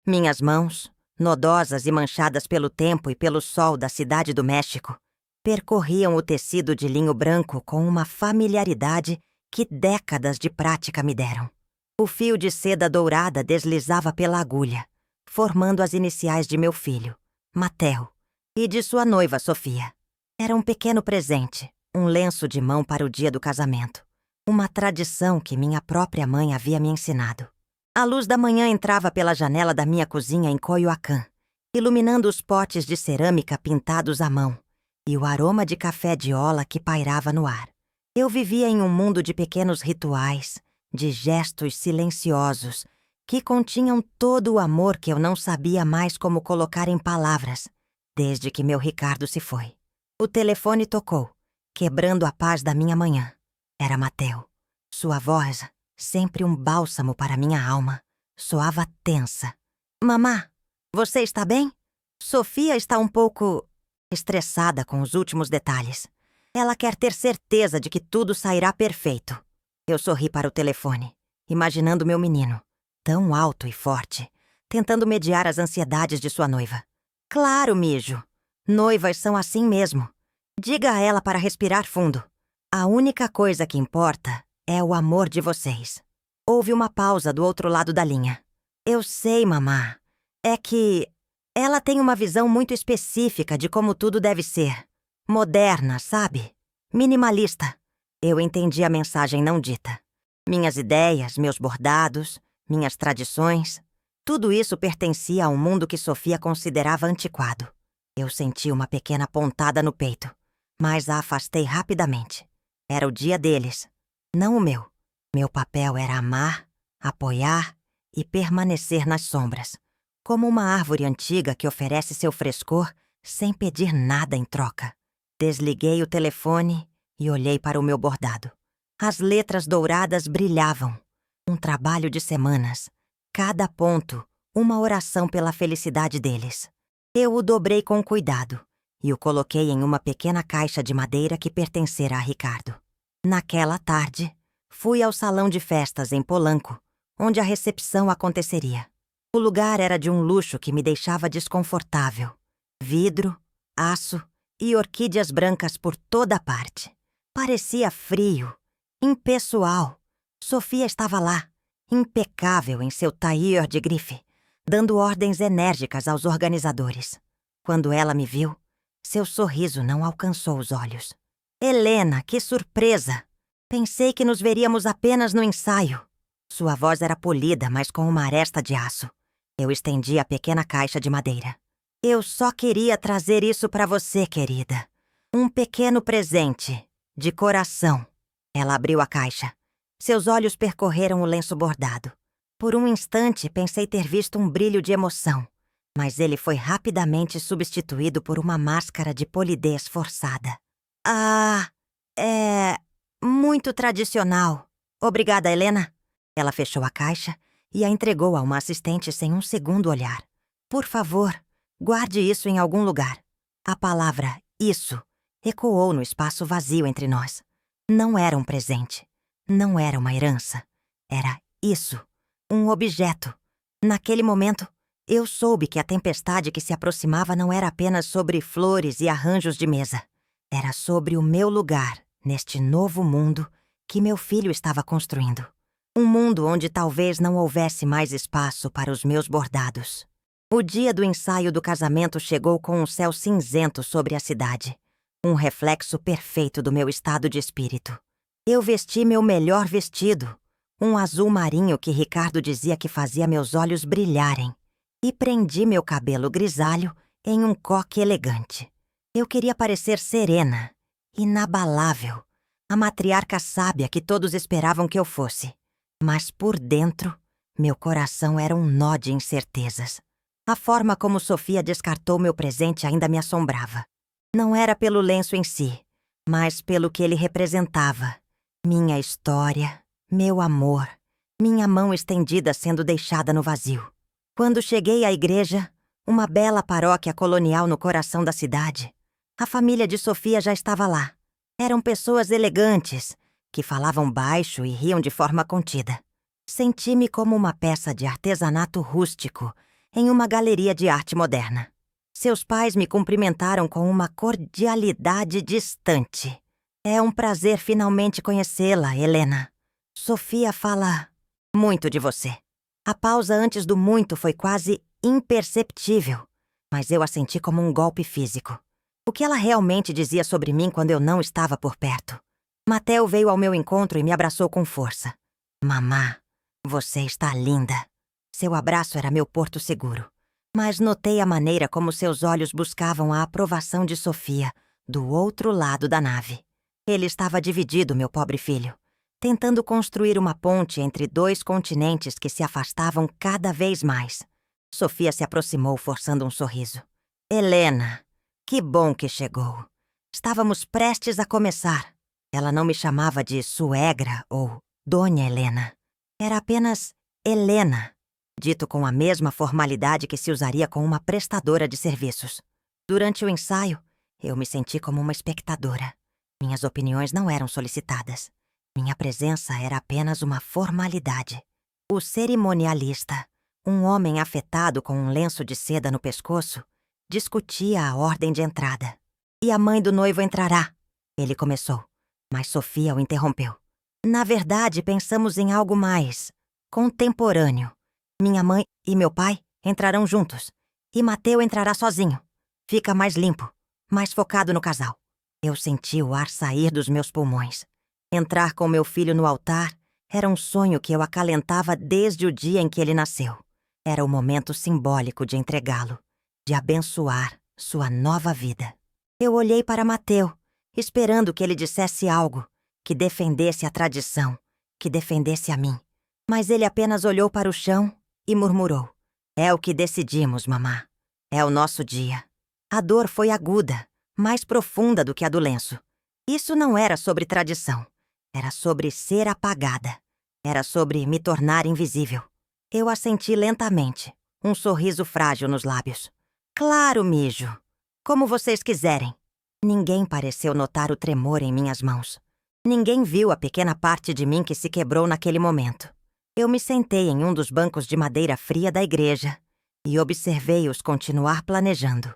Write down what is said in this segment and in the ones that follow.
Minhas mãos, nodosas e manchadas pelo tempo e pelo sol da cidade do México, percorriam o tecido de linho branco com uma familiaridade que décadas de prática me deram. O fio de seda dourada deslizava pela agulha, formando as iniciais de meu filho, Mateo, e de sua noiva, Sofia. Era um pequeno presente, um lenço de mão para o dia do casamento, uma tradição que minha própria mãe havia me ensinado. A luz da manhã entrava pela janela da minha cozinha em Coyoacán, iluminando os potes de cerâmica pintados à mão e o aroma de café de ola que pairava no ar. Eu vivia em um mundo de pequenos rituais, de gestos silenciosos, que continham todo o amor que eu não sabia mais como colocar em palavras, desde que meu Ricardo se foi. O telefone tocou, quebrando a paz da minha manhã. Era Mateo. Sua voz, sempre um bálsamo para minha alma, soava tensa. Mamá, você está bem? Sofia está um pouco estressada com os últimos detalhes. Ela quer ter certeza de que tudo sairá perfeito. Eu sorri para o telefone, imaginando meu menino, tão alto e forte, tentando mediar as ansiedades de sua noiva. Claro, mijo. Noivas são assim mesmo. Diga a ela para respirar fundo. A única coisa que importa é o amor de vocês. Houve uma pausa do outro lado da linha. Eu sei, mamá. É que ela tem uma visão muito específica de como tudo deve ser. Moderna, sabe? Minimalista. Eu entendi a mensagem não dita. Minhas ideias, meus bordados, minhas tradições, tudo isso pertencia a um mundo que Sofia considerava antiquado. Eu senti uma pequena pontada no peito, mas a afastei rapidamente. Era o dia deles, não o meu. Meu papel era amar, apoiar e permanecer nas sombras, como uma árvore antiga que oferece seu frescor sem pedir nada em troca. Desliguei o telefone e olhei para o meu bordado. As letras douradas brilhavam. Um trabalho de semanas. Cada ponto, uma oração pela felicidade deles. Eu o dobrei com cuidado e o coloquei em uma pequena caixa de madeira que pertencera a Ricardo. Naquela tarde, fui ao salão de festas em Polanco, onde a recepção aconteceria. O lugar era de um luxo que me deixava desconfortável. Vidro, aço e orquídeas brancas por toda parte. Parecia frio, impessoal. Sofia estava lá, impecável em seu tailleur de grife, dando ordens enérgicas aos organizadores. Quando ela me viu, seu sorriso não alcançou os olhos. Helena, que surpresa! Pensei que nos veríamos apenas no ensaio. Sua voz era polida, mas com uma aresta de aço. Eu estendi a pequena caixa de madeira. Eu só queria trazer isso para você, querida. Um pequeno presente, de coração. Ela abriu a caixa. Seus olhos percorreram o lenço bordado. Por um instante, pensei ter visto um brilho de emoção, mas ele foi rapidamente substituído por uma máscara de polidez forçada. Ah, é muito tradicional. Obrigada, Helena. Ela fechou a caixa e a entregou a uma assistente sem um segundo olhar. Por favor, guarde isso em algum lugar. A palavra isso ecoou no espaço vazio entre nós. Não era um presente. Não era uma herança. Era isso. Um objeto. Naquele momento, eu soube que a tempestade que se aproximava não era apenas sobre flores e arranjos de mesa. Era sobre o meu lugar neste novo mundo que meu filho estava construindo. Um mundo onde talvez não houvesse mais espaço para os meus bordados. O dia do ensaio do casamento chegou com um céu cinzento sobre a cidade. Um reflexo perfeito do meu estado de espírito. Eu vesti meu melhor vestido, um azul marinho que Ricardo dizia que fazia meus olhos brilharem, e prendi meu cabelo grisalho em um coque elegante. Eu queria parecer serena, inabalável, a matriarca sábia que todos esperavam que eu fosse. Mas por dentro, meu coração era um nó de incertezas. A forma como Sofia descartou meu presente ainda me assombrava. Não era pelo lenço em si, mas pelo que ele representava. Minha história, meu amor, minha mão estendida sendo deixada no vazio. Quando cheguei à igreja, uma bela paróquia colonial no coração da cidade, a família de Sofia já estava lá. Eram pessoas elegantes, que falavam baixo e riam de forma contida. Senti-me como uma peça de artesanato rústico, em uma galeria de arte moderna. Seus pais me cumprimentaram com uma cordialidade distante. É um prazer finalmente conhecê-la, Helena. Sofia fala muito de você. A pausa antes do muito foi quase imperceptível, mas eu a senti como um golpe físico. O que ela realmente dizia sobre mim quando eu não estava por perto? Mateo veio ao meu encontro e me abraçou com força. Mamá, você está linda. Seu abraço era meu porto seguro. Mas notei a maneira como seus olhos buscavam a aprovação de Sofia, do outro lado da nave. Ele estava dividido, meu pobre filho, tentando construir uma ponte entre dois continentes que se afastavam cada vez mais. Sofia se aproximou, forçando um sorriso. Helena, que bom que chegou. Estávamos prestes a começar. Ela não me chamava de suegra ou Dona Helena. Era apenas Helena, dito com a mesma formalidade que se usaria com uma prestadora de serviços. Durante o ensaio, eu me senti como uma espectadora. Minhas opiniões não eram solicitadas. Minha presença era apenas uma formalidade. O cerimonialista, um homem afetado com um lenço de seda no pescoço, discutia a ordem de entrada. E a mãe do noivo entrará, ele começou, mas Sofia o interrompeu. Na verdade, pensamos em algo mais contemporâneo. Minha mãe e meu pai entrarão juntos, e Mateo entrará sozinho. Fica mais limpo, mais focado no casal. Eu senti o ar sair dos meus pulmões. Entrar com meu filho no altar era um sonho que eu acalentava desde o dia em que ele nasceu. Era o momento simbólico de entregá-lo, de abençoar sua nova vida. Eu olhei para Mateo, esperando que ele dissesse algo, que defendesse a tradição, que defendesse a mim. Mas ele apenas olhou para o chão e murmurou. É o que decidimos, mamá. É o nosso dia. A dor foi aguda, mais profunda do que a do lenço. Isso não era sobre tradição. Era sobre ser apagada. Era sobre me tornar invisível. Eu assenti lentamente, um sorriso frágil nos lábios. Claro, mijo. Como vocês quiserem. Ninguém pareceu notar o tremor em minhas mãos. Ninguém viu a pequena parte de mim que se quebrou naquele momento. Eu me sentei em um dos bancos de madeira fria da igreja e observei-os continuar planejando.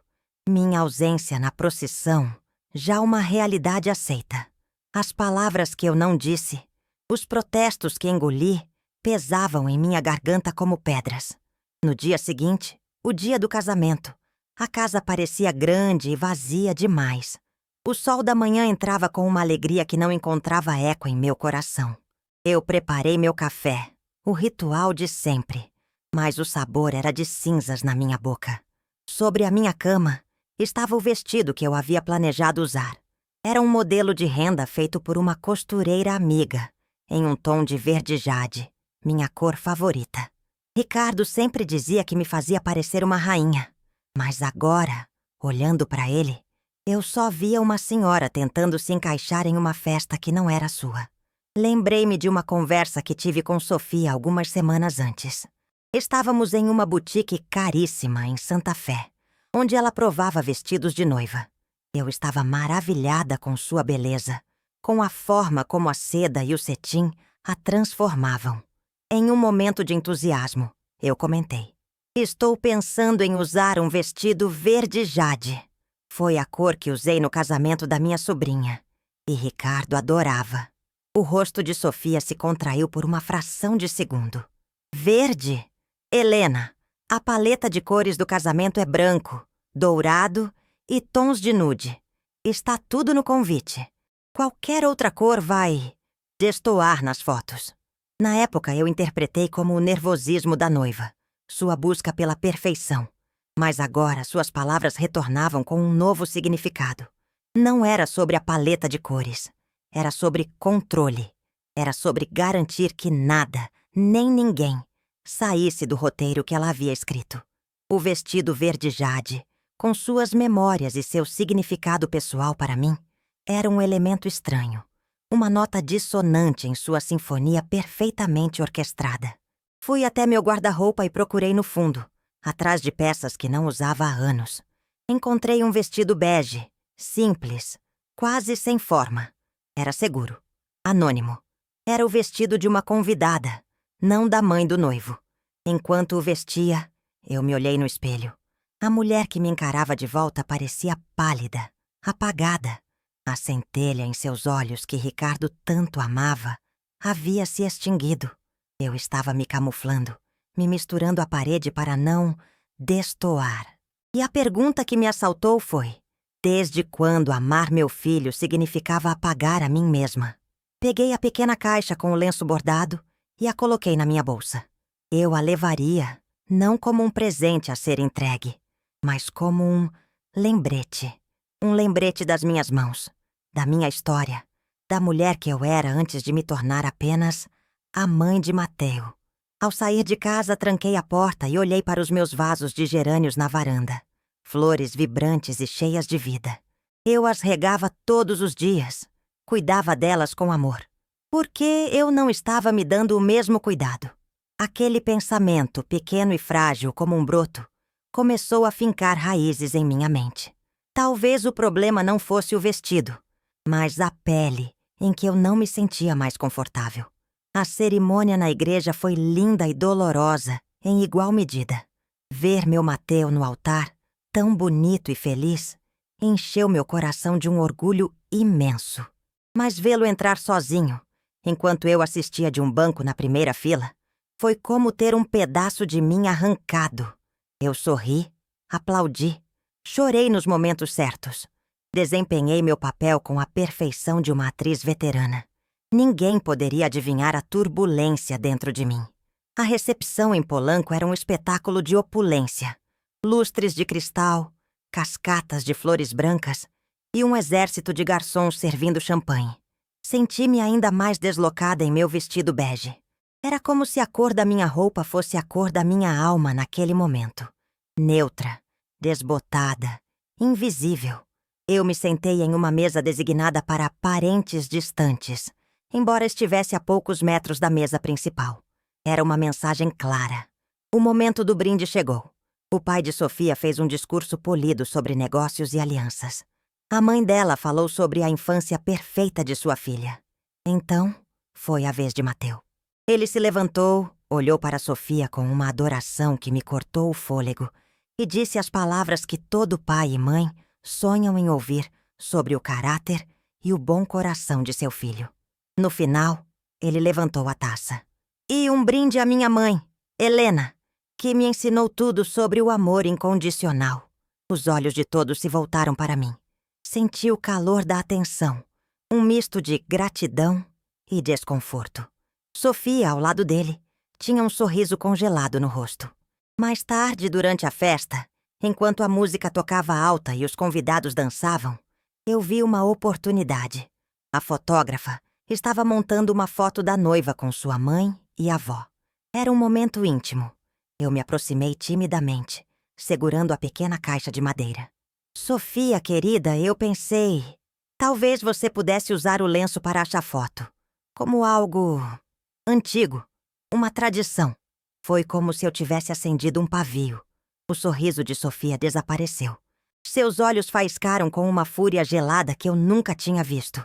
Minha ausência na procissão, já uma realidade aceita. As palavras que eu não disse, os protestos que engoli, pesavam em minha garganta como pedras. No dia seguinte, o dia do casamento, a casa parecia grande e vazia demais. O sol da manhã entrava com uma alegria que não encontrava eco em meu coração. Eu preparei meu café, o ritual de sempre, mas o sabor era de cinzas na minha boca. Sobre a minha cama estava o vestido que eu havia planejado usar. Era um modelo de renda feito por uma costureira amiga, em um tom de verde jade, minha cor favorita. Ricardo sempre dizia que me fazia parecer uma rainha, mas agora, olhando para ele, eu só via uma senhora tentando se encaixar em uma festa que não era sua. Lembrei-me de uma conversa que tive com Sofia algumas semanas antes. Estávamos em uma boutique caríssima em Santa Fé, onde ela provava vestidos de noiva. Eu estava maravilhada com sua beleza, com a forma como a seda e o cetim a transformavam. Em um momento de entusiasmo, eu comentei. Estou pensando em usar um vestido verde jade. Foi a cor que usei no casamento da minha sobrinha. E Ricardo adorava. O rosto de Sofia se contraiu por uma fração de segundo. Verde? Helena, a paleta de cores do casamento é branco, dourado e tons de nude. Está tudo no convite. Qualquer outra cor vai destoar nas fotos. Na época, eu interpretei como o nervosismo da noiva, sua busca pela perfeição. Mas agora, suas palavras retornavam com um novo significado. Não era sobre a paleta de cores. Era sobre controle. Era sobre garantir que nada, nem ninguém, saísse do roteiro que ela havia escrito. O vestido verde jade, com suas memórias e seu significado pessoal para mim, era um elemento estranho. Uma nota dissonante em sua sinfonia perfeitamente orquestrada. Fui até meu guarda-roupa e procurei no fundo, atrás de peças que não usava há anos. Encontrei um vestido bege, simples, quase sem forma. Era seguro, anônimo. Era o vestido de uma convidada, não da mãe do noivo. Enquanto o vestia, Eu me olhei no espelho. A mulher que me encarava de volta parecia pálida, apagada. A centelha em seus olhos que Ricardo tanto amava havia se extinguido. Eu estava me camuflando, me misturando à parede para não destoar. E a pergunta que me assaltou foi: desde quando amar meu filho significava apagar a mim mesma? Peguei a pequena caixa com o lenço bordado e a coloquei na minha bolsa. Eu a levaria, não como um presente a ser entregue, mas como um lembrete. Um lembrete das minhas mãos, da minha história, da mulher que eu era antes de me tornar apenas a mãe de Mateo. Ao sair de casa, tranquei a porta e olhei para os meus vasos de gerânios na varanda. Flores vibrantes e cheias de vida. Eu as regava todos os dias. Cuidava delas com amor. Por que eu não estava me dando o mesmo cuidado? Aquele pensamento, pequeno e frágil como um broto, começou a fincar raízes em minha mente. Talvez o problema não fosse o vestido, mas a pele em que eu não me sentia mais confortável. A cerimônia na igreja foi linda e dolorosa em igual medida. Ver meu Mateo no altar, tão bonito e feliz, encheu meu coração de um orgulho imenso. Mas vê-lo entrar sozinho, enquanto eu assistia de um banco na primeira fila, foi como ter um pedaço de mim arrancado. Eu sorri, aplaudi, chorei nos momentos certos. Desempenhei meu papel com a perfeição de uma atriz veterana. Ninguém poderia adivinhar a turbulência dentro de mim. A recepção em Polanco era um espetáculo de opulência. Lustres de cristal, cascatas de flores brancas e um exército de garçons servindo champanhe. Senti-me ainda mais deslocada em meu vestido bege. Era como se a cor da minha roupa fosse a cor da minha alma naquele momento. Neutra, desbotada, invisível. Eu me sentei em uma mesa designada para parentes distantes, embora estivesse a poucos metros da mesa principal. Era uma mensagem clara. O momento do brinde chegou. O pai de Sofia fez um discurso polido sobre negócios e alianças. A mãe dela falou sobre a infância perfeita de sua filha. Então, foi a vez de Mateo. Ele se levantou, olhou para Sofia com uma adoração que me cortou o fôlego e disse as palavras que todo pai e mãe sonham em ouvir sobre o caráter e o bom coração de seu filho. No final, ele levantou a taça. E um brinde à minha mãe, Helena, que me ensinou tudo sobre o amor incondicional. Os olhos de todos se voltaram para mim. Senti o calor da atenção, um misto de gratidão e desconforto. Sofia, ao lado dele, tinha um sorriso congelado no rosto. Mais tarde, durante a festa, enquanto a música tocava alta e os convidados dançavam, eu vi uma oportunidade. A fotógrafa estava montando uma foto da noiva com sua mãe e avó. Era um momento íntimo. Eu me aproximei timidamente, segurando a pequena caixa de madeira. Sofia, querida, eu pensei... Talvez você pudesse usar o lenço para achar foto. Como algo... antigo. Uma tradição. Foi como se eu tivesse acendido um pavio. O sorriso de Sofia desapareceu. Seus olhos faiscaram com uma fúria gelada que eu nunca tinha visto.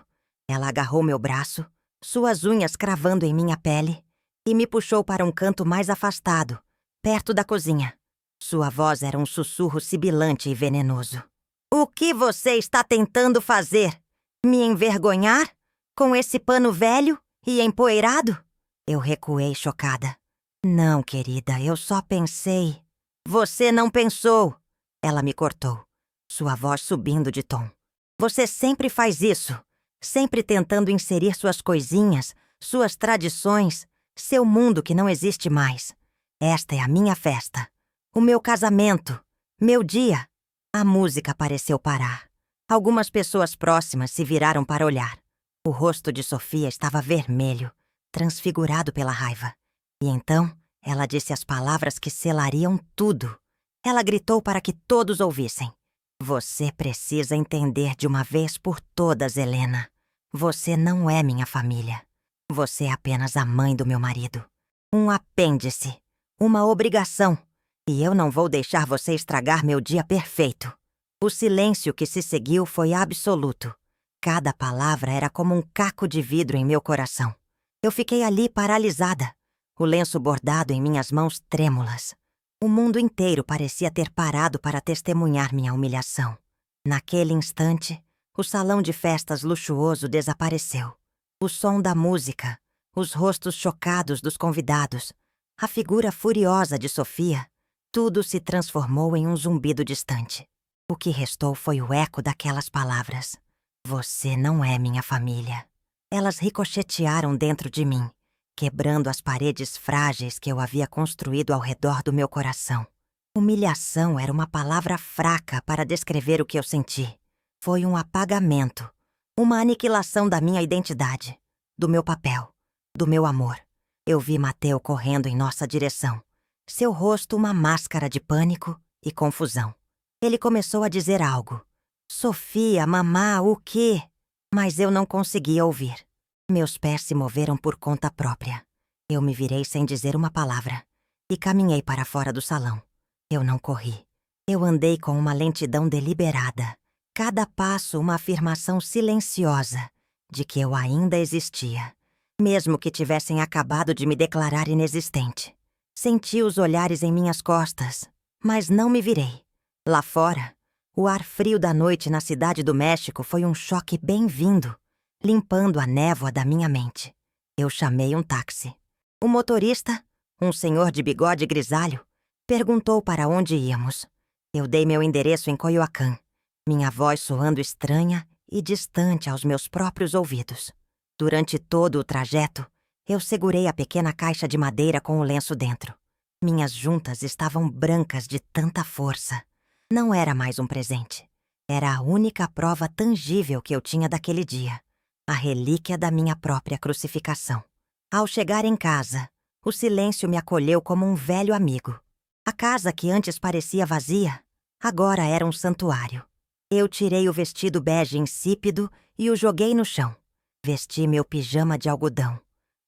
Ela agarrou meu braço, suas unhas cravando em minha pele, e me puxou para um canto mais afastado, perto da cozinha. Sua voz era um sussurro sibilante e venenoso. O que você está tentando fazer? Me envergonhar? Com esse pano velho e empoeirado? Eu recuei chocada. Não, querida, eu só pensei... Você não pensou! Ela me cortou, sua voz subindo de tom. Você sempre faz isso, sempre tentando inserir suas coisinhas, suas tradições, seu mundo que não existe mais. Esta é a minha festa, o meu casamento, meu dia. A música pareceu parar. Algumas pessoas próximas se viraram para olhar. O rosto de Sofia estava vermelho, transfigurado pela raiva. E então, ela disse as palavras que selariam tudo. Ela gritou para que todos ouvissem. Você precisa entender de uma vez por todas, Helena. Você não é minha família. Você é apenas a mãe do meu marido. Um apêndice. Uma obrigação. E eu não vou deixar você estragar meu dia perfeito. O silêncio que se seguiu foi absoluto. Cada palavra era como um caco de vidro em meu coração. Eu fiquei ali paralisada, o lenço bordado em minhas mãos trêmulas. O mundo inteiro parecia ter parado para testemunhar minha humilhação. Naquele instante, o salão de festas luxuoso desapareceu. O som da música, os rostos chocados dos convidados, a figura furiosa de Sofia, tudo se transformou em um zumbido distante. O que restou foi o eco daquelas palavras. Você não é minha família. Elas ricochetearam dentro de mim, quebrando as paredes frágeis que eu havia construído ao redor do meu coração. Humilhação era uma palavra fraca para descrever o que eu senti. Foi um apagamento, uma aniquilação da minha identidade, do meu papel, do meu amor. Eu vi Mateu correndo em nossa direção, seu rosto uma máscara de pânico e confusão. Ele começou a dizer algo. Sofia, mamá, o quê? Mas eu não conseguia ouvir. Meus pés se moveram por conta própria. Eu me virei sem dizer uma palavra e caminhei para fora do salão. Eu não corri. Eu andei com uma lentidão deliberada. Cada passo uma afirmação silenciosa de que eu ainda existia, mesmo que tivessem acabado de me declarar inexistente. Senti os olhares em minhas costas, mas não me virei. Lá fora, o ar frio da noite na cidade do México foi um choque bem-vindo, limpando a névoa da minha mente. Eu chamei um táxi. O motorista, um senhor de bigode grisalho, perguntou para onde íamos. Eu dei meu endereço em Coyoacán, minha voz soando estranha e distante aos meus próprios ouvidos. Durante todo o trajeto, eu segurei a pequena caixa de madeira com o lenço dentro. Minhas juntas estavam brancas de tanta força. Não era mais um presente. Era a única prova tangível que eu tinha daquele dia. A relíquia da minha própria crucificação. Ao chegar em casa, o silêncio me acolheu como um velho amigo. A casa que antes parecia vazia, agora era um santuário. Eu tirei o vestido bege insípido e o joguei no chão. Vesti meu pijama de algodão.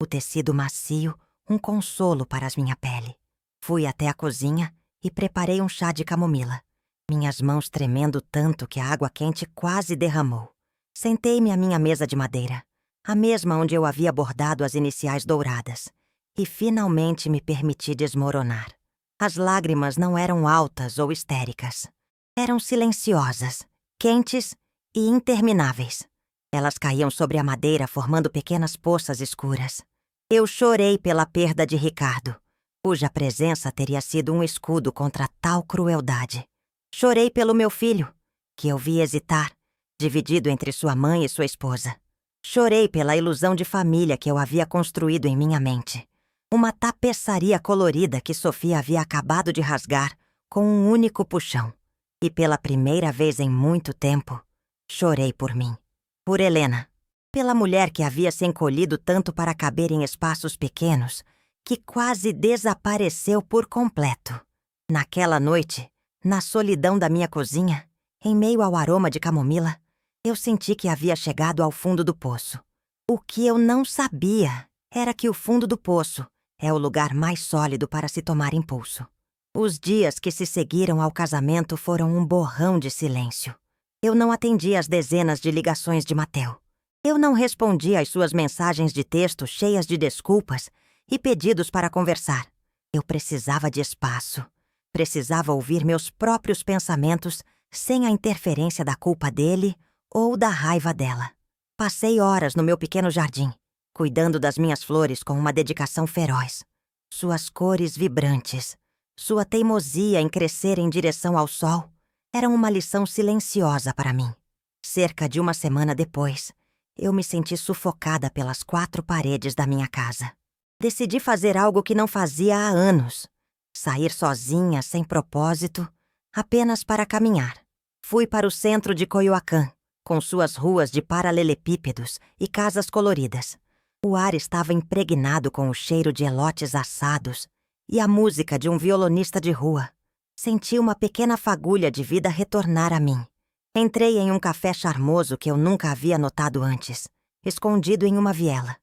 O tecido macio, um consolo para a minha pele. Fui até a cozinha e preparei um chá de camomila. Minhas mãos tremendo tanto que a água quente quase derramou. Sentei-me à minha mesa de madeira, a mesma onde eu havia bordado as iniciais douradas, e finalmente me permiti desmoronar. As lágrimas não eram altas ou histéricas. Eram silenciosas, quentes e intermináveis. Elas caíam sobre a madeira formando pequenas poças escuras. Eu chorei pela perda de Ricardo, cuja presença teria sido um escudo contra tal crueldade. Chorei pelo meu filho, que eu vi hesitar, dividido entre sua mãe e sua esposa. Chorei pela ilusão de família que eu havia construído em minha mente. Uma tapeçaria colorida que Sofia havia acabado de rasgar com um único puxão. E pela primeira vez em muito tempo, chorei por mim. Por Helena. Pela mulher que havia se encolhido tanto para caber em espaços pequenos, que quase desapareceu por completo. Naquela noite, na solidão da minha cozinha, em meio ao aroma de camomila, eu senti que havia chegado ao fundo do poço. O que eu não sabia era que o fundo do poço é o lugar mais sólido para se tomar impulso. Os dias que se seguiram ao casamento foram um borrão de silêncio. Eu não atendi às dezenas de ligações de Mateu. Eu não respondi às suas mensagens de texto cheias de desculpas e pedidos para conversar. Eu precisava de espaço. Precisava ouvir meus próprios pensamentos sem a interferência da culpa dele ou da raiva dela. Passei horas no meu pequeno jardim, cuidando das minhas flores com uma dedicação feroz. Suas cores vibrantes, sua teimosia em crescer em direção ao sol, eram uma lição silenciosa para mim. Cerca de uma semana depois, eu me senti sufocada pelas 4 paredes da minha casa. Decidi fazer algo que não fazia há anos. Sair sozinha, sem propósito, apenas para caminhar. Fui para o centro de Coyoacán, com suas ruas de paralelepípedos e casas coloridas. O ar estava impregnado com o cheiro de elotes assados e a música de um violonista de rua. Senti uma pequena fagulha de vida retornar a mim. Entrei em um café charmoso que eu nunca havia notado antes, escondido em uma viela.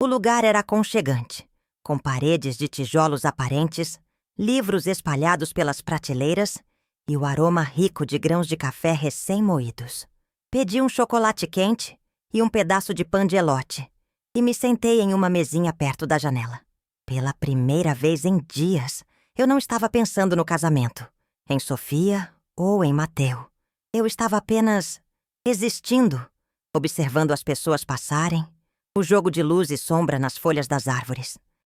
O lugar era aconchegante, com paredes de tijolos aparentes, livros espalhados pelas prateleiras e o aroma rico de grãos de café recém-moídos. Pedi um chocolate quente e um pedaço de pão de elote e me sentei em uma mesinha perto da janela. Pela primeira vez em dias, Eu não estava pensando no casamento, em Sofia ou em Mateu. Eu estava apenas existindo, observando as pessoas passarem, o jogo de luz e sombra nas folhas das árvores.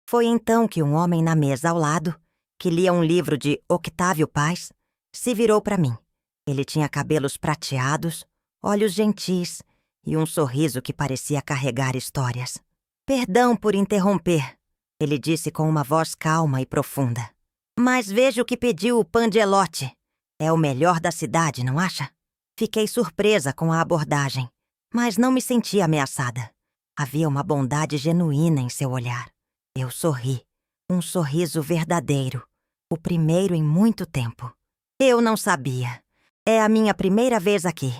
Foi então que um homem na mesa ao lado, que lia um livro de Octávio Paz, se virou para mim. Ele tinha cabelos prateados, olhos gentis e um sorriso que parecia carregar histórias. "Perdão por interromper", ele disse com uma voz calma e profunda. "Mas vejo que pediu o pão de elote. É o melhor da cidade, não acha?" Fiquei surpresa com a abordagem, mas não me senti ameaçada. Havia uma bondade genuína em seu olhar. Eu sorri. Um sorriso verdadeiro. O primeiro em muito tempo. Eu não sabia. É a minha primeira vez aqui.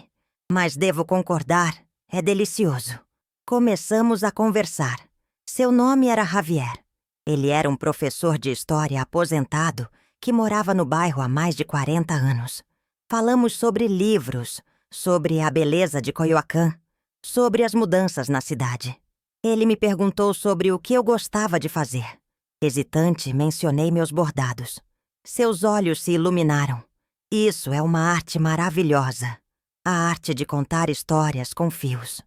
Mas devo concordar, é delicioso. Começamos a conversar. Seu nome era Javier. Ele era um professor de história aposentado que morava no bairro há mais de 40 anos. Falamos sobre livros, sobre a beleza de Coyoacán, sobre as mudanças na cidade. Ele me perguntou sobre o que eu gostava de fazer. Hesitante, mencionei meus bordados. Seus olhos se iluminaram. Isso é uma arte maravilhosa. A arte de contar histórias com fios.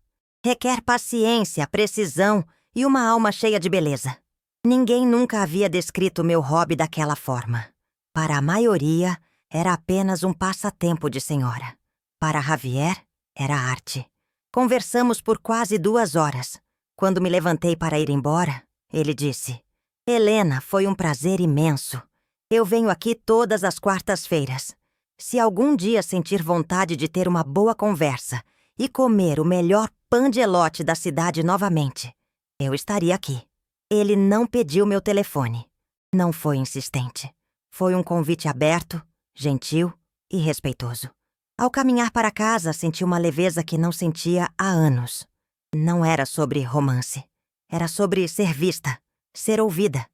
Requer paciência, precisão e uma alma cheia de beleza. Ninguém nunca havia descrito meu hobby daquela forma. Para a maioria, era apenas um passatempo de senhora. Para Javier, era arte. Conversamos por quase 2 horas. Quando me levantei para ir embora, ele disse: "Helena, foi um prazer imenso. Eu venho aqui todas as quartas-feiras. Se algum dia sentir vontade de ter uma boa conversa e comer o melhor pão de elote da cidade novamente, eu estaria aqui." Ele não pediu meu telefone. Não foi insistente. Foi um convite aberto, gentil e respeitoso. Ao caminhar para casa, senti uma leveza que não sentia há anos. Não era sobre romance. Era sobre ser vista, ser ouvida,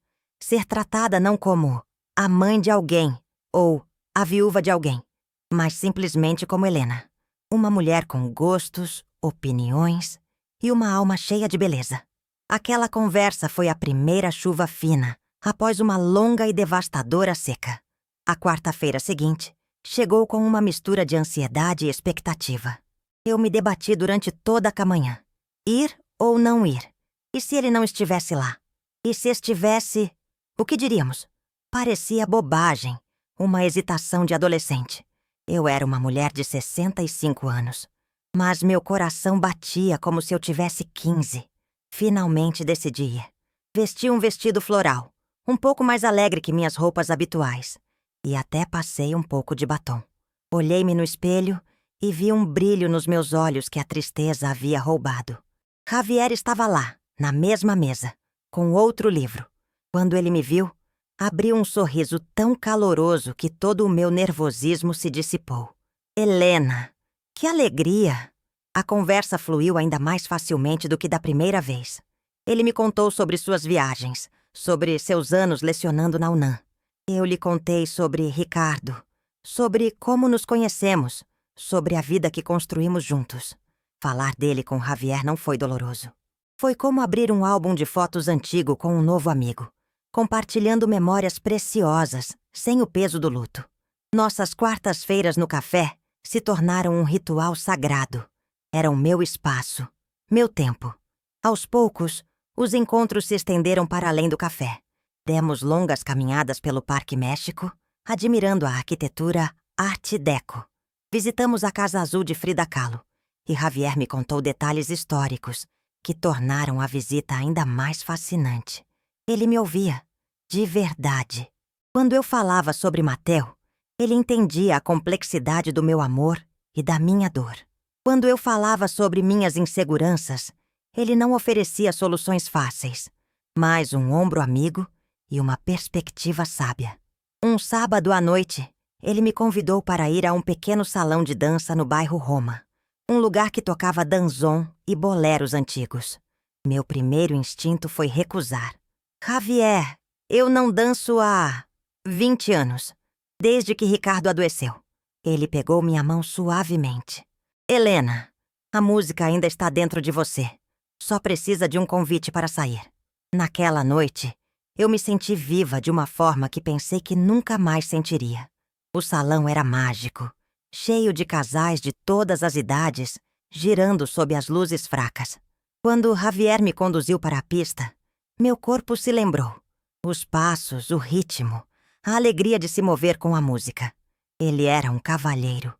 ser tratada não como a mãe de alguém ou a viúva de alguém, mas simplesmente como Helena. Uma mulher com gostos, opiniões e uma alma cheia de beleza. Aquela conversa foi a primeira chuva fina, após uma longa e devastadora seca. A quarta-feira seguinte chegou com uma mistura de ansiedade e expectativa. Eu me debati durante toda a manhã. Ir ou não ir? E se ele não estivesse lá? E se estivesse, o que diríamos? Parecia bobagem, uma hesitação de adolescente. Eu era uma mulher de 65 anos, mas meu coração batia como se eu tivesse 15. Finalmente decidi ir. Vesti um vestido floral, um pouco mais alegre que minhas roupas habituais, e até passei um pouco de batom. Olhei-me no espelho e vi um brilho nos meus olhos que a tristeza havia roubado. Javier estava lá, na mesma mesa, com outro livro. Quando ele me viu, abriu um sorriso tão caloroso que todo o meu nervosismo se dissipou. "Helena, que alegria!" A conversa fluiu ainda mais facilmente do que da primeira vez. Ele me contou sobre suas viagens, sobre seus anos lecionando na UNAM. Eu lhe contei sobre Ricardo, sobre como nos conhecemos, sobre a vida que construímos juntos. Falar dele com Javier não foi doloroso. Foi como abrir um álbum de fotos antigo com um novo amigo, compartilhando memórias preciosas, sem o peso do luto. Nossas quartas-feiras no café se tornaram um ritual sagrado. Era o meu espaço, meu tempo. Aos poucos, os encontros se estenderam para além do café. Demos longas caminhadas pelo Parque México, admirando a arquitetura Art Deco. Visitamos a Casa Azul de Frida Kahlo, e Javier me contou detalhes históricos que tornaram a visita ainda mais fascinante. Ele me ouvia, de verdade. Quando eu falava sobre Mateu, ele entendia a complexidade do meu amor e da minha dor. Quando eu falava sobre minhas inseguranças, ele não oferecia soluções fáceis, mas um ombro amigo e uma perspectiva sábia. Um sábado à noite, ele me convidou para ir a um pequeno salão de dança no bairro Roma, um lugar que tocava danzón e boleros antigos. Meu primeiro instinto foi recusar. "Javier, eu não danço há 20 anos, desde que Ricardo adoeceu." Ele pegou minha mão suavemente. "Helena, a música ainda está dentro de você. Só precisa de um convite para sair." Naquela noite, Eu me senti viva de uma forma que pensei que nunca mais sentiria. O salão era mágico, cheio de casais de todas as idades, girando sob as luzes fracas. Quando Javier me conduziu para a pista, meu corpo se lembrou. Os passos, o ritmo, a alegria de se mover com a música. Ele era um cavalheiro,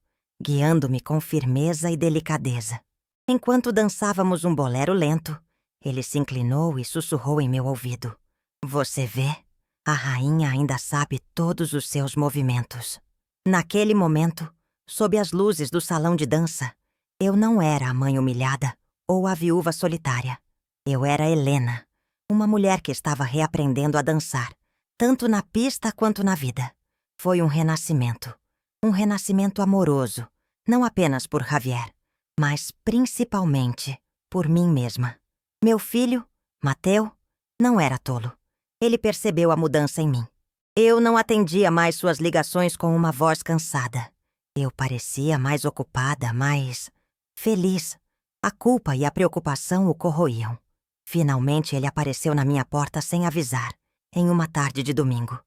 guiando-me com firmeza e delicadeza. Enquanto dançávamos um bolero lento, ele se inclinou e sussurrou em meu ouvido. Você vê? A rainha ainda sabe todos os seus movimentos. Naquele momento, sob as luzes do salão de dança, eu não era a mãe humilhada ou a viúva solitária. Eu era Helena, uma mulher que estava reaprendendo a dançar, tanto na pista quanto na vida. Foi um renascimento amoroso, não apenas por Javier, mas principalmente por mim mesma. Meu filho, Mateo, não era tolo. Ele percebeu a mudança em mim. Eu não atendia mais suas ligações com uma voz cansada. Eu parecia mais ocupada, mais feliz. A culpa e a preocupação o corroíam. Finalmente ele apareceu na minha porta sem avisar, em uma tarde de domingo.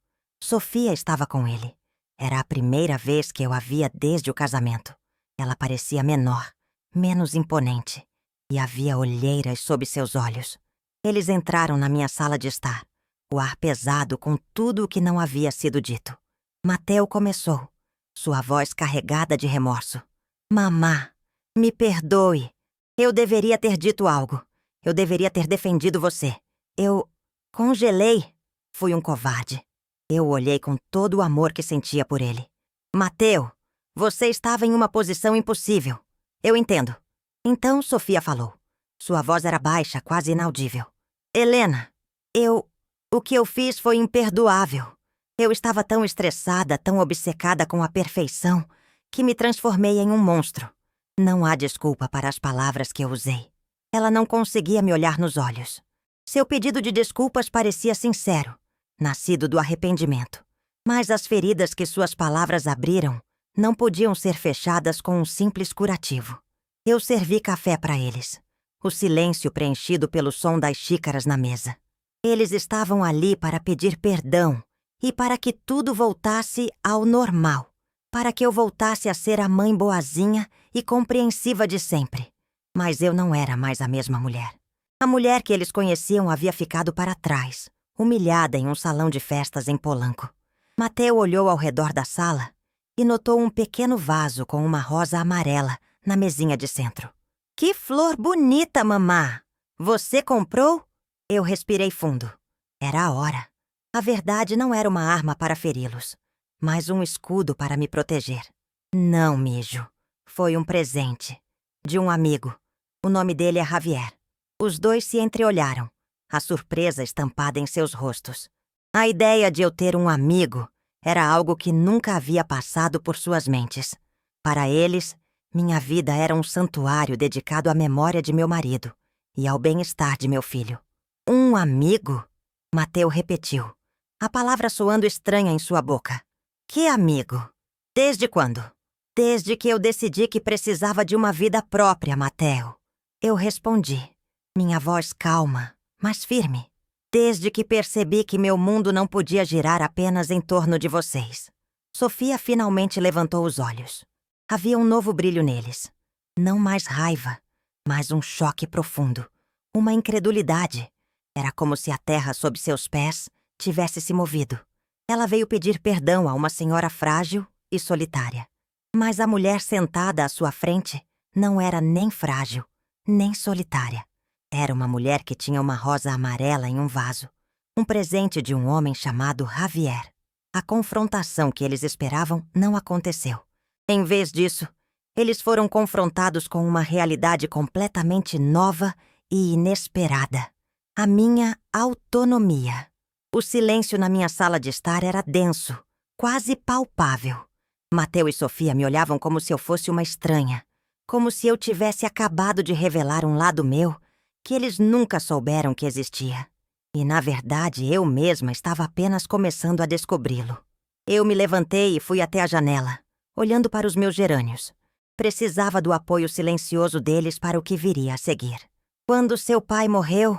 Sofia estava com ele. Era a primeira vez que eu a via desde o casamento. Ela parecia menor, menos imponente, e havia olheiras sob seus olhos. Eles entraram na minha sala de estar, o ar pesado com tudo o que não havia sido dito. Mateo começou, sua voz carregada de remorso. Mamá, me perdoe. Eu deveria ter dito algo. Eu deveria ter defendido você. Eu congelei. Fui um covarde. Eu olhei com todo o amor que sentia por ele. Mateo, você estava em uma posição impossível. Eu entendo. Então Sofia falou. Sua voz era baixa, quase inaudível. Helena, o que eu fiz foi imperdoável. Eu estava tão estressada, tão obcecada com a perfeição, que me transformei em um monstro. Não há desculpa para as palavras que eu usei. Ela não conseguia me olhar nos olhos. Seu pedido de desculpas parecia sincero, nascido do arrependimento. Mas as feridas que suas palavras abriram não podiam ser fechadas com um simples curativo. Eu servi café para eles. O silêncio preenchido pelo som das xícaras na mesa. Eles estavam ali para pedir perdão e para que tudo voltasse ao normal. Para que eu voltasse a ser a mãe boazinha e compreensiva de sempre. Mas eu não era mais a mesma mulher. A mulher que eles conheciam havia ficado para trás, humilhada em um salão de festas em Polanco. Mateo olhou ao redor da sala e notou um pequeno vaso com uma rosa amarela na mesinha de centro. Que flor bonita, mamá! Você comprou? Eu respirei fundo. Era a hora. A verdade não era uma arma para feri-los, mas um escudo para me proteger. Não, mijo. Foi um presente. De um amigo. O nome dele é Javier. Os dois se entreolharam, a surpresa estampada em seus rostos. A ideia de eu ter um amigo era algo que nunca havia passado por suas mentes. Para eles, minha vida era um santuário dedicado à memória de meu marido e ao bem-estar de meu filho. Um amigo? Mateo repetiu, a palavra soando estranha em sua boca. Que amigo? Desde quando? Desde que eu decidi que precisava de uma vida própria, Mateo. Eu respondi, minha voz calma, mas firme. Desde que percebi que meu mundo não podia girar apenas em torno de vocês. Sofia finalmente levantou os olhos. Havia um novo brilho neles. Não mais raiva, mas um choque profundo. Uma incredulidade. Era como se a terra sob seus pés tivesse se movido. Ela veio pedir perdão a uma senhora frágil e solitária. Mas a mulher sentada à sua frente não era nem frágil, nem solitária. Era uma mulher que tinha uma rosa amarela em um vaso. Um presente de um homem chamado Javier. A confrontação que eles esperavam não aconteceu. Em vez disso, eles foram confrontados com uma realidade completamente nova e inesperada. A minha autonomia. O silêncio na minha sala de estar era denso, quase palpável. Mateo e Sofia me olhavam como se eu fosse uma estranha, como se eu tivesse acabado de revelar um lado meu que eles nunca souberam que existia. E, na verdade, eu mesma estava apenas começando a descobri-lo. Eu me levantei e fui até a janela, olhando para os meus gerânios. Precisava do apoio silencioso deles para o que viria a seguir. Quando seu pai morreu,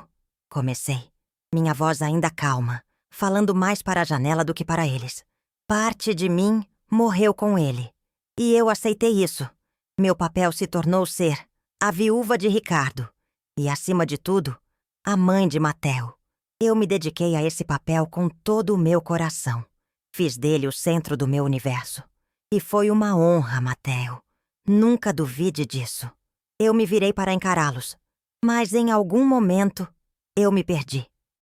comecei. Minha voz ainda calma, falando mais para a janela do que para eles. Parte de mim morreu com ele. E eu aceitei isso. Meu papel se tornou ser a viúva de Ricardo. E, acima de tudo, a mãe de Matteo. Eu me dediquei a esse papel com todo o meu coração. Fiz dele o centro do meu universo. E foi uma honra, Matteo. Nunca duvide disso. Eu me virei para encará-los. Mas em algum momento, eu me perdi.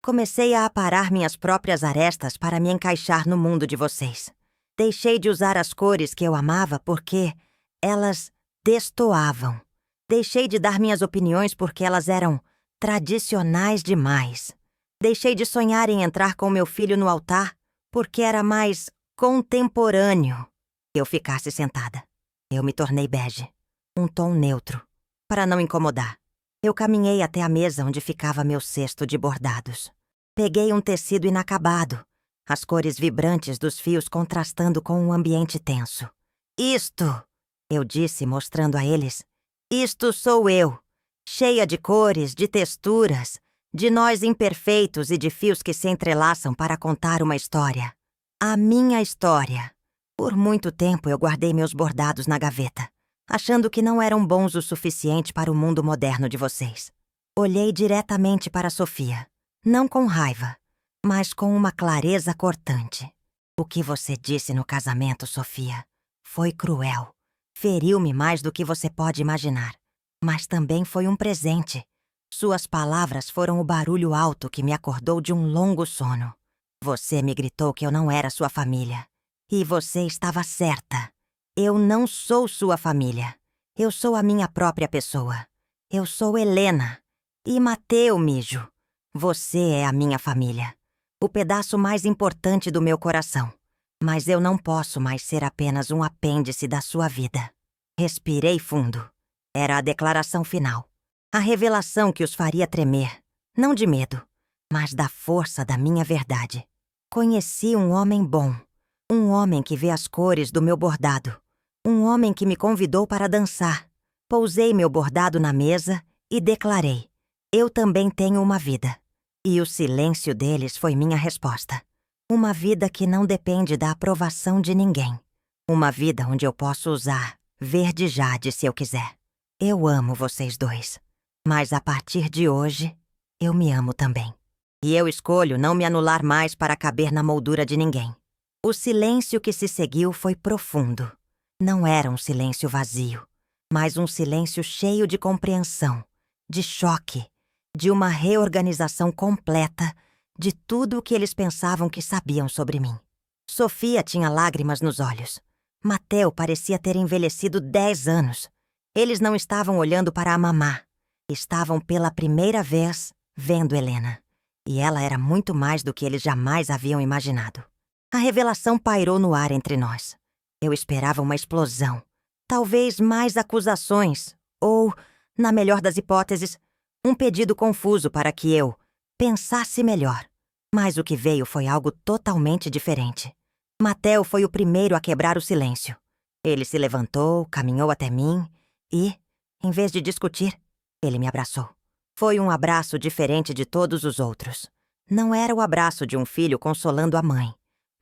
Comecei a aparar minhas próprias arestas para me encaixar no mundo de vocês. Deixei de usar as cores que eu amava porque elas destoavam. Deixei de dar minhas opiniões porque elas eram tradicionais demais. Deixei de sonhar em entrar com meu filho no altar porque era mais contemporâneo que eu ficasse sentada. Eu me tornei bege, um tom neutro, para não incomodar. Eu caminhei até a mesa onde ficava meu cesto de bordados. Peguei um tecido inacabado, as cores vibrantes dos fios contrastando com um ambiente tenso. Isto, eu disse, mostrando a eles, isto sou eu, cheia de cores, de texturas, de nós imperfeitos e de fios que se entrelaçam para contar uma história. A minha história. Por muito tempo eu guardei meus bordados na gaveta, achando que não eram bons o suficiente para o mundo moderno de vocês. Olhei diretamente para Sofia, não com raiva, mas com uma clareza cortante. O que você disse no casamento, Sofia, foi cruel. Feriu-me mais do que você pode imaginar. Mas também foi um presente. Suas palavras foram o barulho alto que me acordou de um longo sono. Você me gritou que eu não era sua família. E você estava certa. Eu não sou sua família. Eu sou a minha própria pessoa. Eu sou Helena. E Matteo Mijo. Você é a minha família. O pedaço mais importante do meu coração. Mas eu não posso mais ser apenas um apêndice da sua vida. Respirei fundo. Era a declaração final. A revelação que os faria tremer. Não de medo, mas da força da minha verdade. Conheci um homem bom. Um homem que vê as cores do meu bordado. Um homem que me convidou para dançar. Pousei meu bordado na mesa e declarei: eu também tenho uma vida. E o silêncio deles foi minha resposta. Uma vida que não depende da aprovação de ninguém. Uma vida onde eu posso usar verde jade se eu quiser. Eu amo vocês dois. Mas a partir de hoje, eu me amo também. E eu escolho não me anular mais para caber na moldura de ninguém. O silêncio que se seguiu foi profundo. Não era um silêncio vazio, mas um silêncio cheio de compreensão, de choque, de uma reorganização completa de tudo o que eles pensavam que sabiam sobre mim. Sofia tinha lágrimas nos olhos. Matteo parecia ter envelhecido 10 anos. Eles não estavam olhando para a mamá. Estavam pela primeira vez vendo Helena. E ela era muito mais do que eles jamais haviam imaginado. A revelação pairou no ar entre nós. Eu esperava uma explosão. Talvez mais acusações. Ou, na melhor das hipóteses, um pedido confuso para que eu pensasse melhor. Mas o que veio foi algo totalmente diferente. Matteo foi o primeiro a quebrar o silêncio. Ele se levantou, caminhou até mim e, em vez de discutir, ele me abraçou. Foi um abraço diferente de todos os outros. Não era o abraço de um filho consolando a mãe,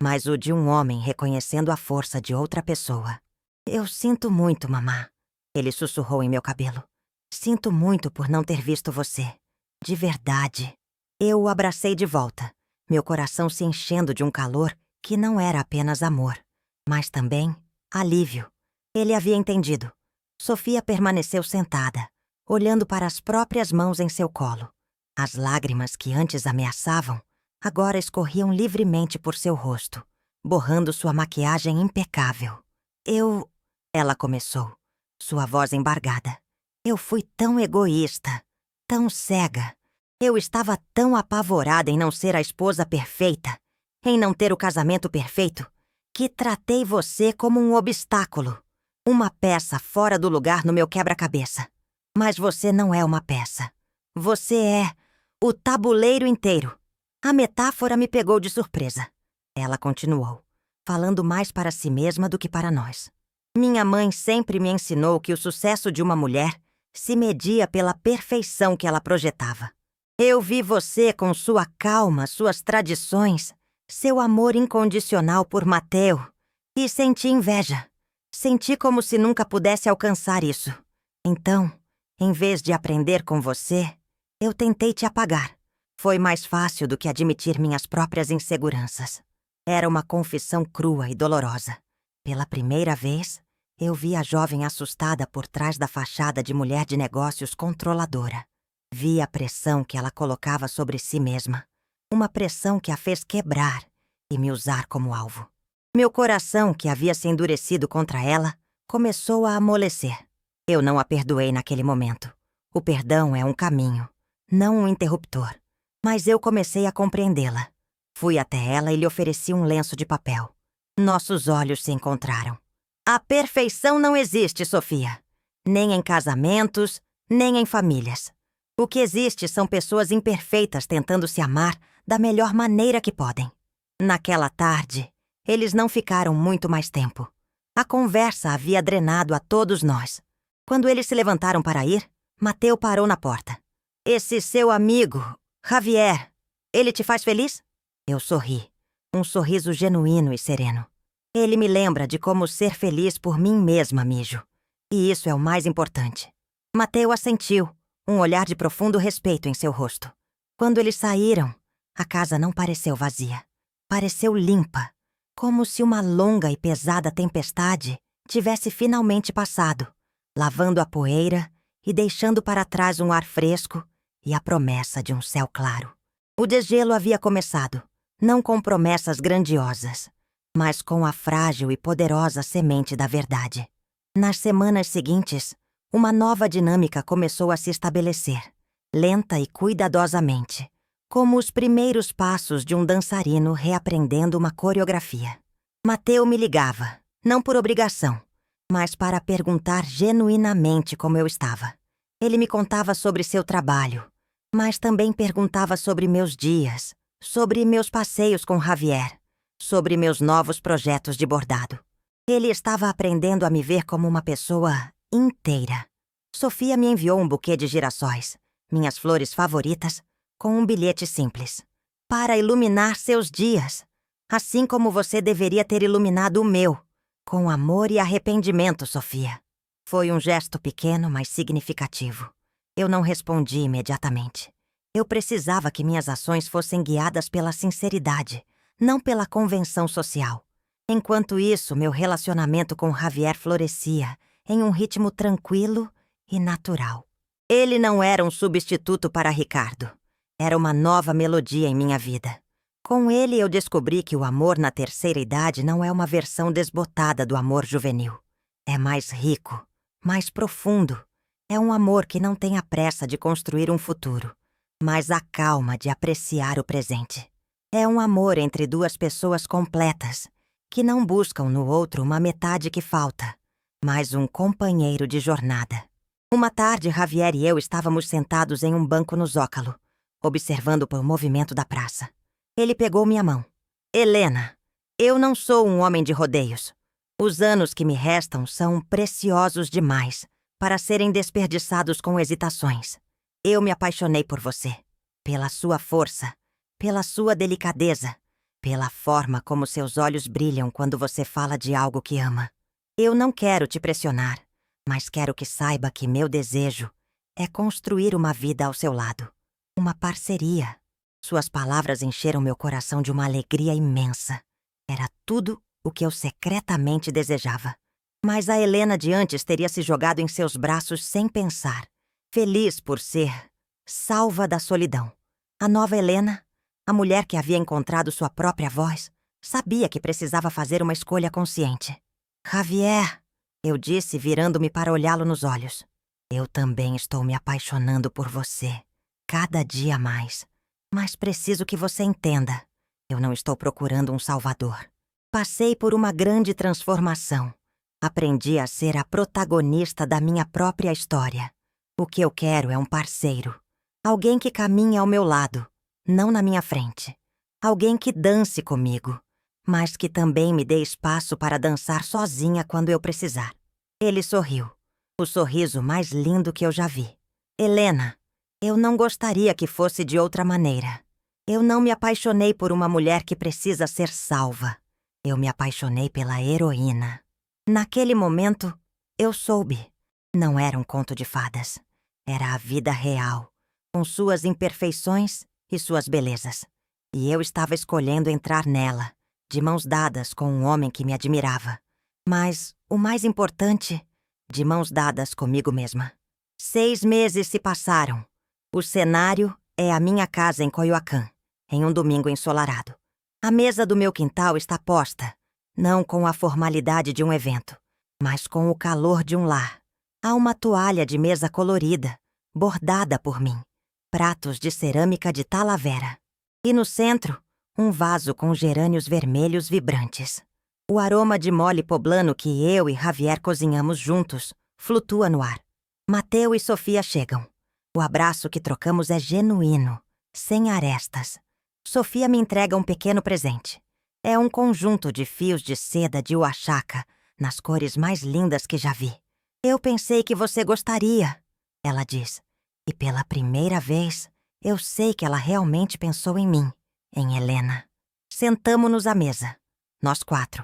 mas o de um homem reconhecendo a força de outra pessoa. Eu sinto muito, mamá. Ele sussurrou em meu cabelo. Sinto muito por não ter visto você. De verdade. Eu o abracei de volta, meu coração se enchendo de um calor que não era apenas amor, mas também alívio. Ele havia entendido. Sofia permaneceu sentada, olhando para as próprias mãos em seu colo. As lágrimas que antes ameaçavam, agora escorriam livremente por seu rosto, borrando sua maquiagem impecável. Ela começou, sua voz embargada. Eu fui tão egoísta, tão cega. Eu estava tão apavorada em não ser a esposa perfeita, em não ter o casamento perfeito, que tratei você como um obstáculo, uma peça fora do lugar no meu quebra-cabeça. Mas você não é uma peça. Você é o tabuleiro inteiro. A metáfora me pegou de surpresa. Ela continuou, falando mais para si mesma do que para nós. Minha mãe sempre me ensinou que o sucesso de uma mulher se media pela perfeição que ela projetava. Eu vi você com sua calma, suas tradições, seu amor incondicional por Mateo, e senti inveja. Senti como se nunca pudesse alcançar isso. Então, em vez de aprender com você, eu tentei te apagar. Foi mais fácil do que admitir minhas próprias inseguranças. Era uma confissão crua e dolorosa. Pela primeira vez, eu vi a jovem assustada por trás da fachada de mulher de negócios controladora. Vi a pressão que ela colocava sobre si mesma. Uma pressão que a fez quebrar e me usar como alvo. Meu coração, que havia se endurecido contra ela, começou a amolecer. Eu não a perdoei naquele momento. O perdão é um caminho, não um interruptor. Mas eu comecei a compreendê-la. Fui até ela e lhe ofereci um lenço de papel. Nossos olhos se encontraram. A perfeição não existe, Sofia. Nem em casamentos, nem em famílias. O que existe são pessoas imperfeitas tentando se amar da melhor maneira que podem. Naquela tarde, eles não ficaram muito mais tempo. A conversa havia drenado a todos nós. Quando eles se levantaram para ir, Mateo parou na porta. Esse seu amigo, Javier, ele te faz feliz? Eu sorri. Um sorriso genuíno e sereno. Ele me lembra de como ser feliz por mim mesma, Mijo. E isso é o mais importante. Mateo assentiu, um olhar de profundo respeito em seu rosto. Quando eles saíram, a casa não pareceu vazia. Pareceu limpa, como se uma longa e pesada tempestade tivesse finalmente passado, lavando a poeira e deixando para trás um ar fresco e a promessa de um céu claro. O desgelo havia começado, não com promessas grandiosas, mas com a frágil e poderosa semente da verdade. Nas semanas seguintes, uma nova dinâmica começou a se estabelecer, lenta e cuidadosamente, como os primeiros passos de um dançarino reaprendendo uma coreografia. Mateo me ligava, não por obrigação, mas para perguntar genuinamente como eu estava. Ele me contava sobre seu trabalho, mas também perguntava sobre meus dias, sobre meus passeios com Javier, sobre meus novos projetos de bordado. Ele estava aprendendo a me ver como uma pessoa inteira. Sofia me enviou um buquê de girassóis, minhas flores favoritas, com um bilhete simples. Para iluminar seus dias, assim como você deveria ter iluminado o meu, com amor e arrependimento, Sofia. Foi um gesto pequeno, mas significativo. Eu não respondi imediatamente. Eu precisava que minhas ações fossem guiadas pela sinceridade, não pela convenção social. Enquanto isso, meu relacionamento com Javier florescia em um ritmo tranquilo e natural. Ele não era um substituto para Ricardo. Era uma nova melodia em minha vida. Com ele, eu descobri que o amor na terceira idade não é uma versão desbotada do amor juvenil. É mais rico, mais profundo. É um amor que não tem a pressa de construir um futuro, mas a calma de apreciar o presente. É um amor entre duas pessoas completas, que não buscam no outro uma metade que falta, mas um companheiro de jornada. Uma tarde, Javier e eu estávamos sentados em um banco no Zócalo, observando o movimento da praça. Ele pegou minha mão. Helena, eu não sou um homem de rodeios. Os anos que me restam são preciosos demais para serem desperdiçados com hesitações. Eu me apaixonei por você, pela sua força, pela sua delicadeza, pela forma como seus olhos brilham quando você fala de algo que ama. Eu não quero te pressionar, mas quero que saiba que meu desejo é construir uma vida ao seu lado. Uma parceria. Suas palavras encheram meu coração de uma alegria imensa. Era tudo o que eu secretamente desejava. Mas a Helena de antes teria se jogado em seus braços sem pensar, feliz por ser salva da solidão. A nova Helena, a mulher que havia encontrado sua própria voz, sabia que precisava fazer uma escolha consciente. Javier, eu disse, virando-me para olhá-lo nos olhos. Eu também estou me apaixonando por você, cada dia mais. Mas preciso que você entenda. Eu não estou procurando um salvador. Passei por uma grande transformação. Aprendi a ser a protagonista da minha própria história. O que eu quero é um parceiro. Alguém que caminhe ao meu lado, não na minha frente. Alguém que dance comigo, mas que também me dê espaço para dançar sozinha quando eu precisar. Ele sorriu. O sorriso mais lindo que eu já vi. Helena, Eu não gostaria que fosse de outra maneira. Eu não me apaixonei por uma mulher que precisa ser salva. Eu me apaixonei pela heroína. Naquele momento, eu soube. Não era um conto de fadas. Era a vida real, com suas imperfeições e suas belezas. E eu estava escolhendo entrar nela, de mãos dadas com um homem que me admirava. Mas, o mais importante, de mãos dadas comigo mesma. 6 meses se passaram. O cenário é a minha casa em Coyoacán, em um domingo ensolarado. A mesa do meu quintal está posta, não com a formalidade de um evento, mas com o calor de um lar. Há uma toalha de mesa colorida, bordada por mim, pratos de cerâmica de Talavera. E no centro, um vaso com gerânios vermelhos vibrantes. O aroma de mole poblano que eu e Javier cozinhamos juntos flutua no ar. Mateu e Sofia chegam. O abraço que trocamos é genuíno, sem arestas. Sofia me entrega um pequeno presente. É um conjunto de fios de seda de Oaxaca, nas cores mais lindas que já vi. Eu pensei que você gostaria, ela diz. E pela primeira vez, eu sei que ela realmente pensou em mim, em Helena. Sentamo-nos à mesa, nós 4.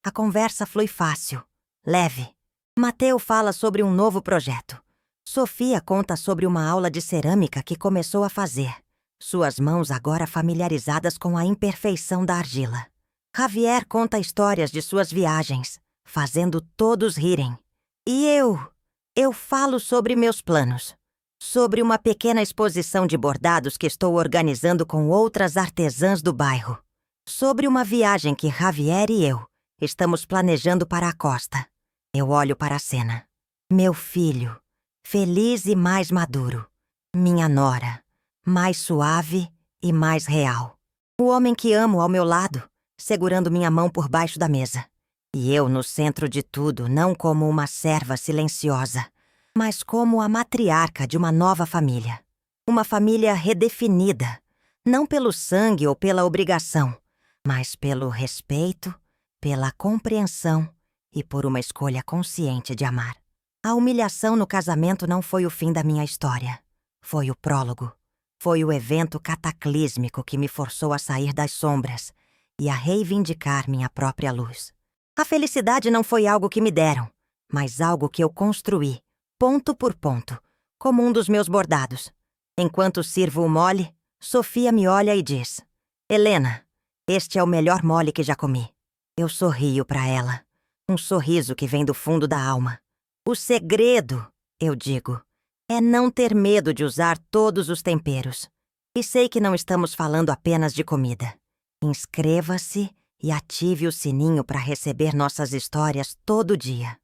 A conversa flui fácil, leve. Mateu fala sobre um novo projeto. Sofia conta sobre uma aula de cerâmica que começou a fazer, suas mãos agora familiarizadas com a imperfeição da argila. Javier conta histórias de suas viagens, fazendo todos rirem. E eu falo sobre meus planos, sobre uma pequena exposição de bordados que estou organizando com outras artesãs do bairro, sobre uma viagem que Javier e eu estamos planejando para a costa. Eu olho para a cena. Meu filho, feliz e mais maduro. Minha nora, mais suave e mais real. O homem que amo ao meu lado, segurando minha mão por baixo da mesa. E eu no centro de tudo, não como uma serva silenciosa, mas como a matriarca de uma nova família. Uma família redefinida, não pelo sangue ou pela obrigação, mas pelo respeito, pela compreensão e por uma escolha consciente de amar. A humilhação no casamento não foi o fim da minha história. Foi o prólogo. Foi o evento cataclísmico que me forçou a sair das sombras e a reivindicar minha própria luz. A felicidade não foi algo que me deram, mas algo que eu construí, ponto por ponto, como um dos meus bordados. Enquanto sirvo o mole, Sofia me olha e diz: Helena, este é o melhor mole que já comi. Eu sorrio para ela, um sorriso que vem do fundo da alma. O segredo, eu digo, é não ter medo de usar todos os temperos. E sei que não estamos falando apenas de comida. Inscreva-se e ative o sininho para receber nossas histórias todo dia.